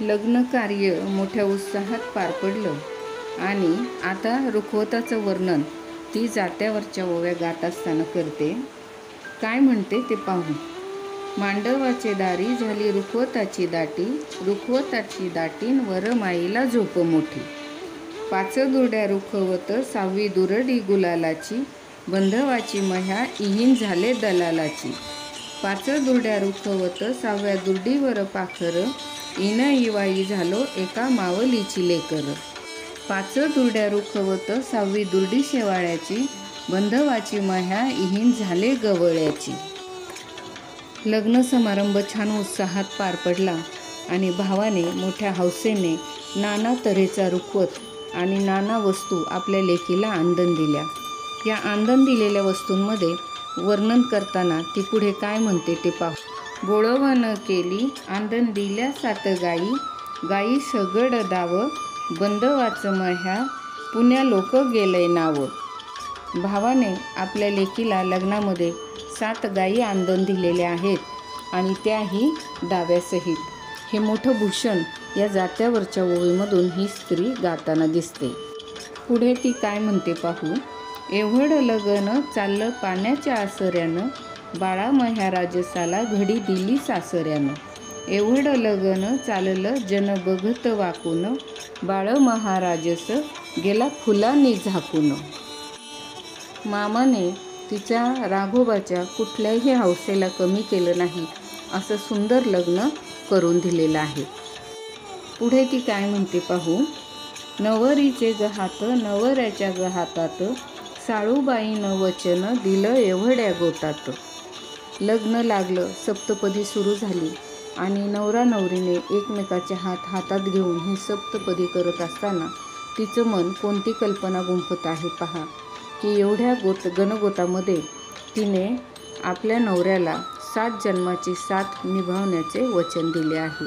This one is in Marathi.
लग्न कार्य मोठ्या उत्साहात पार पडलं आणि आता रुखवताचं वर्णन ती जात्यावरच्या ओव्या गात असताना करते. काय म्हणते ते पाहू. मांडवाचे दारी झाली रुखवताची दाटी, रुखवताची दाटीन वर माईला झोप मोठी. पाच दुर्ड्या रुखवत सहावी दुरडी गुलालाची, बंधवाची मह्या इहीन झाले दलालाची. पाच दुर्ड्या रुखवत सहाव्या दुर्डीवर पाखर, इन इवाई झालो एका मावलीची लेकर. पाच दुर्ड्या रुखवत सहावी दुर्डी शेवाळ्याची, बंधवाची मह्या इहीन झाले गवळ्याची. लग्न समारंभ छान उत्साहात पार पडला आणि भावाने मोठ्या हौसेने नाना तऱ्हेचा रुखवत आणि नाना वस्तू आपल्या लेकीला आंदण दिल्या. या आंदण दिलेल्या वस्तूंमध्ये वर्णन करताना ती पुढे काय म्हणते ते पाहू. बोळवण केली आंदण दिल्या 7 गाई, गाई सगड दाव, बंधवाचं मह्या पुण्या लोक गेलंय नाव. भावाने आपल्या लेकीला लग्नामध्ये 7 गाई आंदण दिलेल्या आहेत आणि त्याही दाव्यासहित. हे मोठं भूषण या जात्यावरच्या ओवीमधून ही स्त्री गाताना दिसते. पुढे ती काय म्हणते पाहू. एवढं लगन चाललं पाण्याच्या आसऱ्यानं, बाळा मह्या राजसाला घडी दिली सासऱ्यानं. एवढं लगन चाललं जन बघत वाकून, बाळ महाराजस गेला फुलांनी झाकून. मामाने तिच्या राघोबाच्या कुठल्याही हौसेला कमी केलं नाही असं सुंदर लग्न करून दिलेलं आहे. पुढे ती काय म्हणते पाहू. नवरीचे गहात नवऱ्याच्या गहातात, साळूबाईनं वचन दिलं एवढ्या गोटात. लग्न लागलं, सप्तपदी सुरू झाली आणि नवरा नवरीने एकमेकाचे हात हातात घेऊन ही सप्तपदी करत असताना तिचं मन कोणती कल्पना गुंफत आहे पहा, की एवढ्या गणगोतामध्ये तिने आपल्या नवऱ्याला 7 जन्माची साथ निभावण्याचे वचन दिले आहे.